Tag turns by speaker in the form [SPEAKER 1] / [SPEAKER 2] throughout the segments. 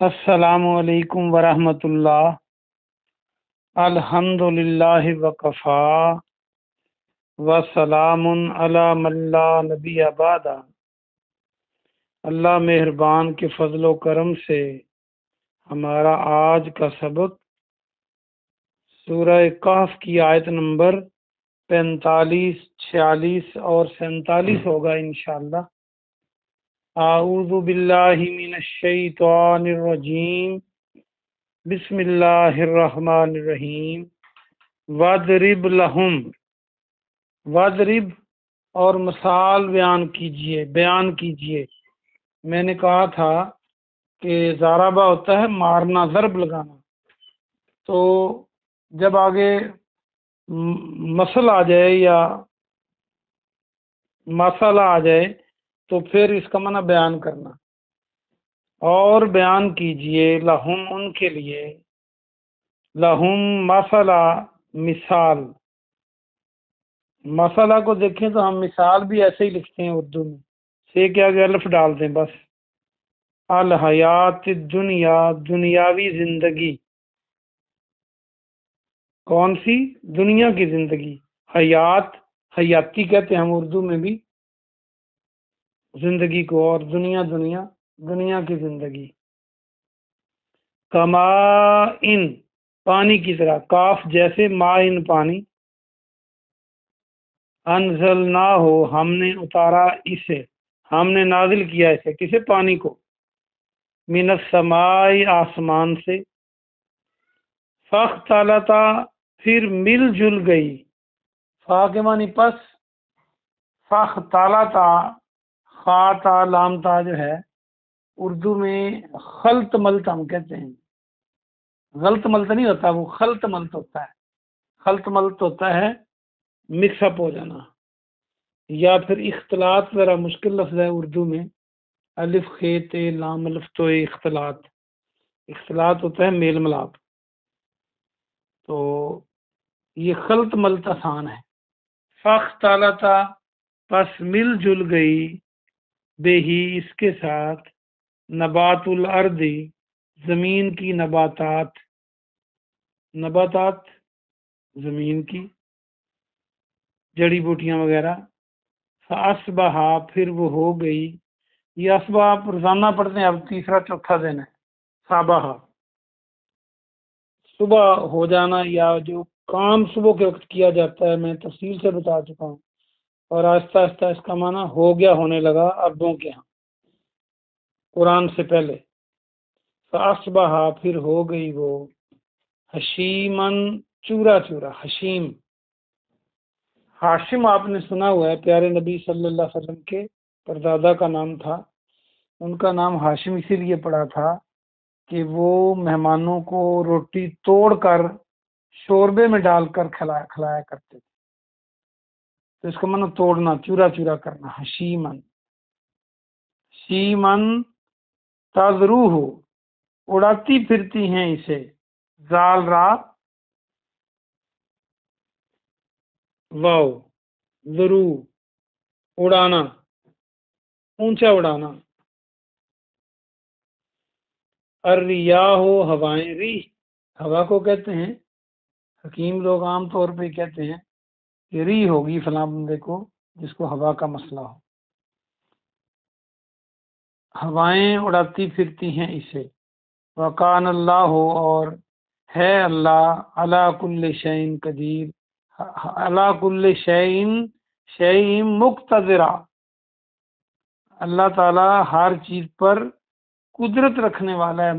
[SPEAKER 1] السلام علیکم ورحمۃ اللہ۔ الحمد للہ وکفا وسلام علی من لا نبی بعد۔ اللہ مہربان کے فضل و کرم سے ہمارا آج کا سبق سورہ کہف کی آیت نمبر 45، 46 اور 47 ہوگا انشاءاللہ۔ اعوذ باللہ من الشیطان الرجیم، بسم اللہ الرحمن الرحیم۔ وَاضْرِبْ لَهُمْ، وَاضْرِبْ اور مثال بیان کیجئے۔ میں نے کہا تھا کہ ضربہ ہوتا ہے مارنا، ضرب لگانا، تو جب آگے مثل آ جائے یا مسئلہ آ جائے تو پھر اس کا معنی بیان کرنا، اور بیان کیجئے لہم ان کے لیے، لہم مسئلہ مثال۔ مسئلہ کو دیکھیں تو ہم مثال بھی ایسے ہی لکھتے ہیں اردو میں، سے کے آگے الف ڈال دیں بس۔ الحیات الدنیا، دنیاوی زندگی۔ کون سی؟ دنیا کی زندگی۔ حیات، حیاتی کہتے ہیں ہم اردو میں بھی زندگی کو، اور دنیا دنیا کی زندگی۔ کما ان، پانی کی طرح، کاف جیسے، ما ان پانی، انزلنا ہو ہم نے اتارا اسے، ہم نے نازل کیا اسے، کسے؟ پانی کو، من السماء آسمان سے، فاختلطا پھر مل جل گئی، فا کے معنی پس، فاختلطا، خا تا لام تا جو ہے اردو میں خلط ملط ہم کہتے ہیں، غلط ملط نہیں ہوتا، وہ خلط ملط ہوتا ہے۔ خلط ملط ہوتا ہے مکس اپ ہو جانا، یا پھر اختلاط ذرا مشکل لفظ ہے اردو میں، الف خے تے لام الف تو اختلاط، اختلاط ہوتا ہے میل ملاپ، تو یہ خلط ملط آسان ہے۔ فاختلطا پس مل جل گئی، بے ہی اس کے ساتھ، نبات الارض زمین کی نباتات، نباتات زمین کی جڑی بوٹیاں وغیرہ، فاصبح پھر وہ ہو گئی، یہ اصبح آپ روزانہ پڑھتے ہیں، اب تیسرا چوتھا دن ہے۔ صبح صبح ہو جانا، یا جو کام صبح کے وقت کیا جاتا ہے، میں تفصیل سے بتا چکا ہوں، اور آہستہ آہستہ اس کا معنی ہو گیا، ہونے لگا عربوں کے ہاں قرآن سے پہلے۔ فاصبح پھر ہو گئی وہ، حشیمن چورا چورا، حشیم، ہاشم آپ نے سنا ہوا ہے، پیارے نبی صلی اللہ علیہ وسلم کے پردادا کا نام تھا، ان کا نام ہاشم اسی لیے پڑا تھا کہ وہ مہمانوں کو روٹی توڑ کر شوربے میں ڈال کر کھلایا کرتے تھے، تو اس کا معنی توڑنا، چورا چورا کرنا، حشیمن۔ شیمن تذروہ، اڑاتی پھرتی ہیں اسے، زال را واو، ذرو اڑانا، اونچا اڑانا۔ الریاح ہوائیں، ری ہوا کو کہتے ہیں، حکیم لوگ عام طور پہ کہتے ہیں کہ ری ہوگی فلاں بندے کو جس کو ہوا کا مسئلہ ہو، ہوائیں اڑاتی پھرتی ہیں اسے۔ وکان اللہ ہو، اور ہے اللہ، علی کل شیء قدیر، علی کل شیء مقتدرا، اللہ تعالی ہر چیز پر قدرت رکھنے والا ہے۔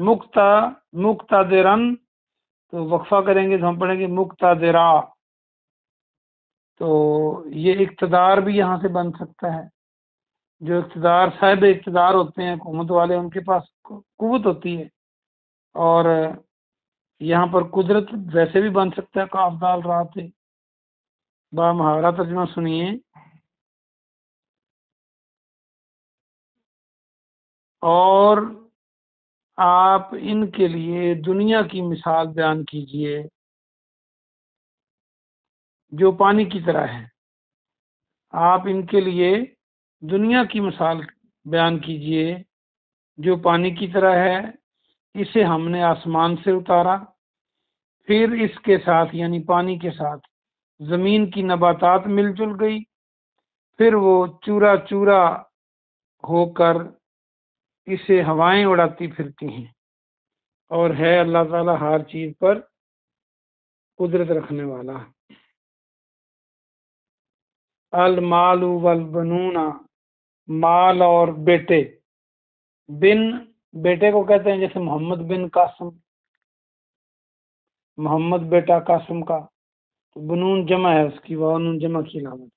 [SPEAKER 1] مقتدرن، تو وقفہ کریں گے تو ہم پڑھیں گے مقتدرا، تو یہ اقتدار بھی یہاں سے بن سکتا ہے، جو اقتدار، صاحب اقتدار ہوتے ہیں، حکومت والے، ان کے پاس قوت ہوتی ہے، اور یہاں پر قدرت ویسے بھی بن سکتا ہے، کاف دال را تھے۔ با محاورہ ترجمہ سنیے۔ اور آپ ان کے لیے دنیا کی مثال بیان کیجئے جو پانی کی طرح ہے، آپ ان کے لیے دنیا کی مثال بیان کیجئے جو پانی کی طرح ہے۔ اسے ہم نے آسمان سے اتارا، پھر اس کے ساتھ یعنی پانی کے ساتھ زمین کی نباتات مل جل گئی، پھر وہ چورا چورا ہو کر اسے ہوائیں اڑاتی پھرتی ہیں، اور ہے اللہ تعالیٰ ہر چیز پر قدرت رکھنے والا۔ المال والبنون، مال اور بیٹے، بن بیٹے کو کہتے ہیں، جیسے محمد بن قاسم، محمد بیٹا قاسم کا، تو بنون جمع ہے اس کی، ونون جمع کی علامت۔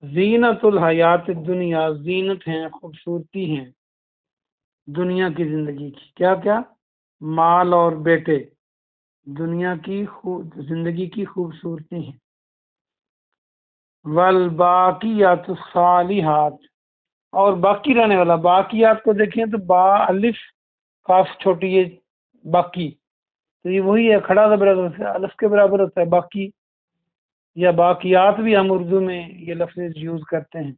[SPEAKER 1] زینت الحیات الدنیا، زینت ہیں، خوبصورتی ہیں دنیا کی زندگی کی، کیا کیا؟ مال اور بیٹے دنیا کی زندگی کی خوبصورتی ہیں۔ والباقیات الصالحات، اور باقی رہنے والا، باقیات کو دیکھیں تو با الف کاف چھوٹی ہے باقی، تو یہ وہی ہے، کھڑا زبر الف کے برابر ہوتا ہے باقی، یا باقیات بھی ہم اردو میں یہ لفظ یوز کرتے ہیں۔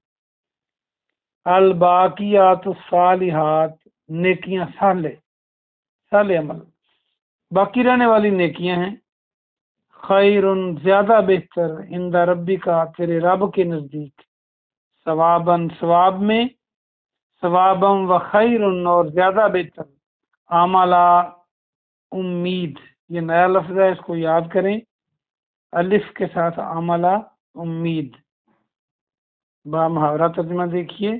[SPEAKER 1] الباقیات الصالحات، نیکیاں، صالح عمل، باقی رہنے والی نیکیاں ہیں۔ خیر، زیادہ بہتر، عند ربی کا، تیرے رب کے نزدیک، ثواباً، ثواب میں، ثواباً و خیر، اور زیادہ بہتر، عملا، امید، یہ نیا لفظ ہے، اس کو یاد کریں، الف کے ساتھ عملا، امید۔ با محاورہ ترجمہ دیکھیے،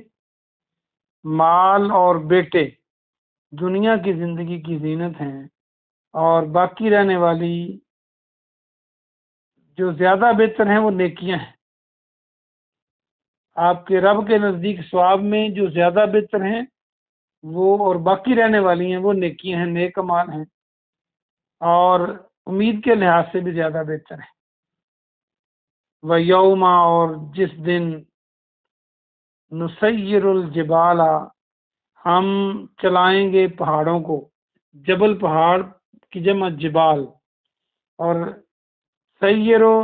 [SPEAKER 1] مال اور بیٹے دنیا کی زندگی کی زینت ہیں، اور باقی رہنے والی جو زیادہ بہتر ہیں وہ نیکیاں ہیں۔ آپ کے رب کے نزدیک ثواب میں جو زیادہ بہتر ہیں وہ، اور باقی رہنے والی ہیں وہ نیکیاں ہیں، نیک اعمال ہیں، اور امید کے لحاظ سے بھی زیادہ بہتر ہیں۔ وَيَوْمَ، اور جس دن، نُسَيِّرُ الْجِبَالَ، ہم چلائیں گے پہاڑوں کو، جبل پہاڑ کی جمع جبال، اور سیرو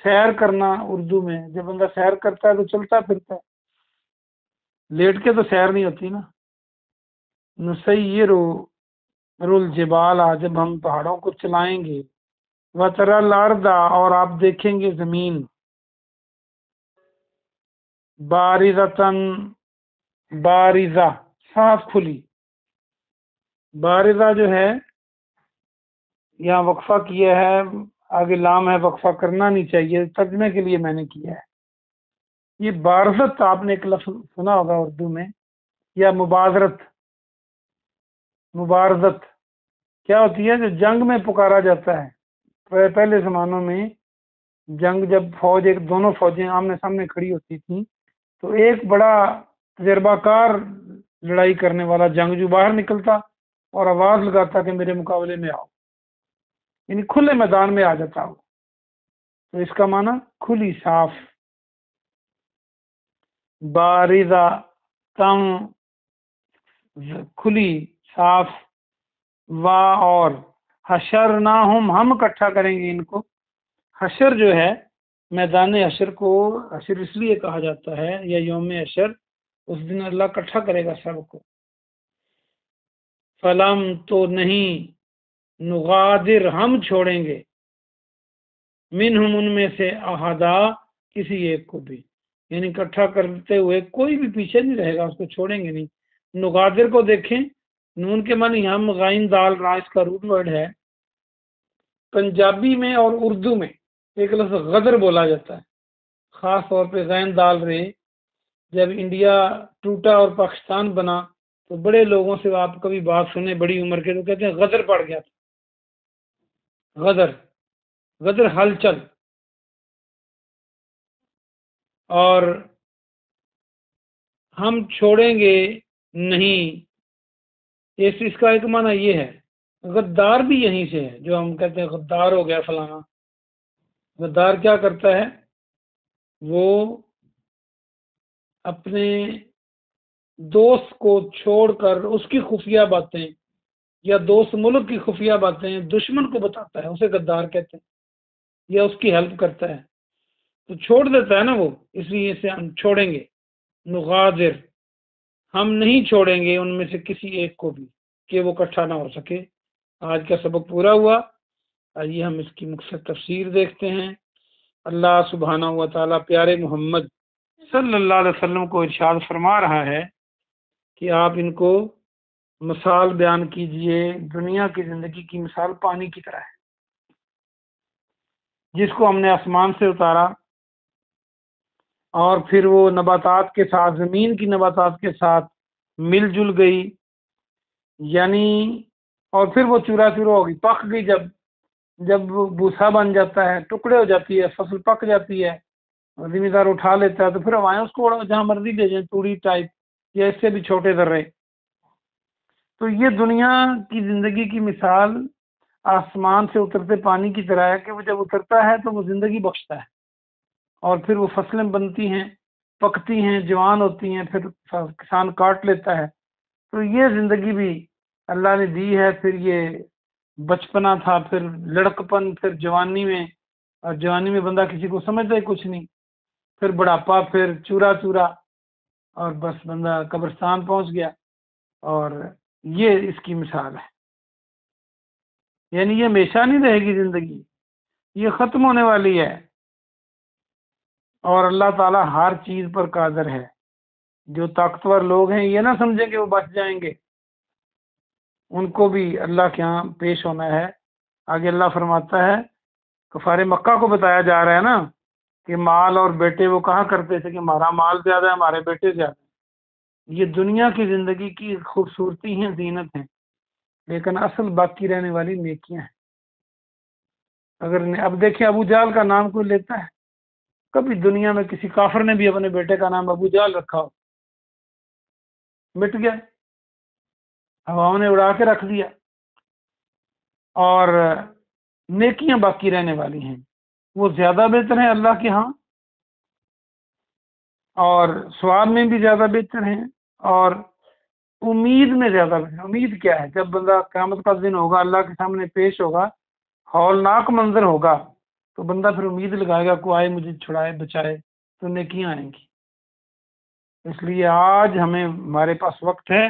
[SPEAKER 1] سیر کرنا، اردو میں جب بندہ سیر کرتا ہے تو چلتا پھرتا ہے، لیٹ کے تو سیر نہیں ہوتی نا۔ نسیرو الجبال، جب ہم پہاڑوں کو چلائیں گے، وتری الارض، اور آپ دیکھیں گے زمین، بارزتاً، بارزہ، صاف کھلی، بارزہ جو ہے یہاں وقفہ کیا ہے، آگے لام ہے، وقفہ کرنا نہیں چاہیے، ترجمے کے لیے میں نے کیا ہے۔ یہ بارزت آپ نے ایک لفظ سنا ہوگا اردو میں، یا مبادرت، مبارزت کیا ہوتی ہے؟ جو جنگ میں پکارا جاتا ہے، پہلے زمانوں میں جنگ، جب فوج، ایک دونوں فوجیں آمنے سامنے کھڑی ہوتی تھیں، تو ایک بڑا تجربہ کار لڑائی کرنے والا جنگجو باہر نکلتا اور آواز لگاتا کہ میرے مقابلے میں آؤ، یعنی کھلے میدان میں آ جاتا ہو، تو اس کا معنی کھلی، صاف۔ بارزہ، تم، کھلی، صاف، وا، اور حشرناہم، ہم اکٹھا کریں گے ان کو۔ حشر جو ہے، میدان حشر کو حشر اس لیے کہا جاتا ہے، یا یوم حشر، اس دن اللہ اکٹھا کرے گا سب کو۔ فلم، تو نہیں، نغادر، ہم چھوڑیں گے، منہم، ان میں سے، احدا، کسی ایک کو بھی، یعنی اکٹھا کرتے ہوئے کوئی بھی پیچھے نہیں رہے گا، اس کو چھوڑیں گے نہیں۔ نغادر کو دیکھیں، نون کے معنی ہم، غائن دال را، اس کا روٹ ورڈ ہے۔ پنجابی میں اور اردو میں ایک لفظ غدر بولا جاتا ہے، خاص طور پہ غین دال رے، جب انڈیا ٹوٹا اور پاکستان بنا تو بڑے لوگوں سے آپ کبھی بات سنیں بڑی عمر کے، تو کہتے ہیں غدر پڑ گیا تھا، غدر، غدر ہلچل، اور ہم چھوڑیں گے نہیں، اس کا ایک معنی یہ ہے۔ غدار بھی یہیں سے ہے، جو ہم کہتے ہیں غدار ہو گیا فلانا، غدار کیا کرتا ہے؟ وہ اپنے دوست کو چھوڑ کر اس کی خفیہ باتیں، یا دوست ملک کی خفیہ باتیں دشمن کو بتاتا ہے، اسے غدار کہتے ہیں، یا اس کی ہیلپ کرتا ہے، تو چھوڑ دیتا ہے نا وہ، اس لیے اسے ہم چھوڑیں گے۔ نغادر، ہم نہیں چھوڑیں گے ان میں سے کسی ایک کو بھی، کہ وہ اکٹھا نہ ہو سکے۔ آج کا سبق پورا ہوا، آئیے ہم اس کی مختصر تفسیر دیکھتے ہیں۔ اللہ سبحانہ و تعالیٰ پیارے محمد صلی اللہ علیہ وسلم کو ارشاد فرما رہا ہے کہ آپ ان کو مثال بیان کیجئے۔ دنیا کی زندگی کی مثال پانی کی طرح ہے، جس کو ہم نے آسمان سے اتارا اور پھر وہ نباتات کے ساتھ، زمین کی نباتات کے ساتھ مل جل گئی، یعنی اور پھر وہ چورا چورا ہوگی، پک گئی۔ جب بوسا بن جاتا ہے، ٹکڑے ہو جاتی ہے، فصل پک جاتی ہے، ذمہ دار اٹھا لیتا ہے، تو پھر ہوائیں اس کو جہاں مرضی لے جائیں، توڑی ٹائپ یا اس سے بھی چھوٹے ذرے۔ تو یہ دنیا کی زندگی کی مثال آسمان سے اترتے پانی کی طرح ہے کہ وہ جب اترتا ہے تو وہ زندگی بخشتا ہے، اور پھر وہ فصلیں بنتی ہیں، پکتی ہیں، جوان ہوتی ہیں، پھر کسان کاٹ لیتا ہے۔ تو یہ زندگی بھی اللہ نے دی ہے۔ پھر یہ بچپنا تھا، پھر لڑکپن، پھر جوانی میں، اور جوانی میں بندہ کسی کو سمجھتا ہی کچھ نہیں، پھر بڑھاپا، پھر چورا چورا، اور بس بندہ قبرستان پہنچ گیا۔ اور یہ اس کی مثال ہے، یعنی یہ ہمیشہ نہیں رہے گی زندگی، یہ ختم ہونے والی ہے۔ اور اللہ تعالیٰ ہر چیز پر قادر ہے۔ جو طاقتور لوگ ہیں یہ نہ سمجھیں کہ وہ بچ جائیں گے، ان کو بھی اللہ کے ہاں پیش ہونا ہے۔ آگے اللہ فرماتا ہے، کفار مکہ کو بتایا جا رہا ہے نا کہ مال اور بیٹے وہ کہا کرتے تھے کہ ہمارا مال زیادہ ہے، ہمارے بیٹے زیادہ ہیں۔ یہ دنیا کی زندگی کی خوبصورتی ہیں، زینت ہیں، لیکن اصل باقی رہنے والی نیکیاں ہیں۔ اب دیکھیں، ابو جہل کا نام کوئی لیتا ہے؟ کبھی دنیا میں کسی کافر نے بھی اپنے بیٹے کا نام ابو جہل رکھا ہو؟ مٹ گیا، ہواؤں نے اڑا کے رکھ دیا۔ اور نیکیاں باقی رہنے والی ہیں، وہ زیادہ بہتر ہیں اللہ کے ہاں، اور ثواب میں بھی زیادہ بہتر ہیں، اور امید میں زیادہ بہتر ہیں۔ امید کیا ہے؟ جب بندہ قیامت کا دن ہوگا، اللہ کے سامنے پیش ہوگا، ہولناک منظر ہوگا، تو بندہ پھر امید لگائے گا کوئی آئے مجھے چھڑائے بچائے، تو نیکیاں آئیں گی۔ اس لیے آج ہمارے پاس وقت ہے،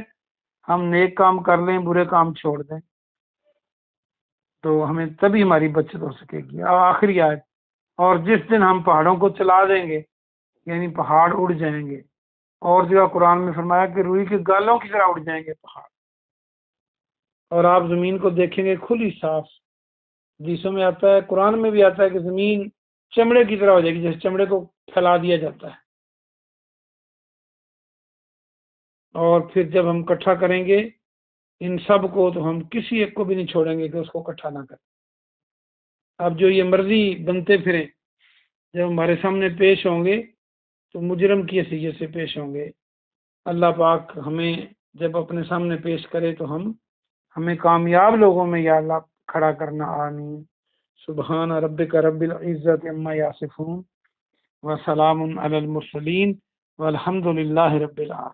[SPEAKER 1] ہم نیک کام کر لیں، برے کام چھوڑ دیں، تو ہمیں تبھی ہماری بچت ہو سکے گی۔ آخری آیت، اور جس دن ہم پہاڑوں کو چلا دیں گے، یعنی پہاڑ اڑ جائیں گے۔ اور جگہ قرآن میں فرمایا کہ روئی کے گالوں کی طرح اڑ جائیں گے پہاڑ، اور آپ زمین کو دیکھیں گے کھلی صاف۔ حدیثوں میں آتا ہے، قرآن میں بھی آتا ہے کہ زمین چمڑے کی طرح ہو جائے گی، جیسے چمڑے کو پھیلا دیا جاتا ہے۔ اور پھر جب ہم اکٹھا کریں گے ان سب کو، تو ہم کسی ایک کو بھی نہیں چھوڑیں گے کہ اس کو اکٹھا نہ کریں۔ اب جو یہ مرضی بنتے پھریں، جب ہمارے سامنے پیش ہوں گے تو مجرم کی حیثیت سے پیش ہوں گے۔ اللہ پاک ہمیں جب اپنے سامنے پیش کرے تو ہمیں کامیاب لوگوں میں یا اللہ کھڑا کرنا، آمین۔ سبحان ربک رب العزت عما یصفون وسلام علی المرسلین والحمد للہ رب العالمین۔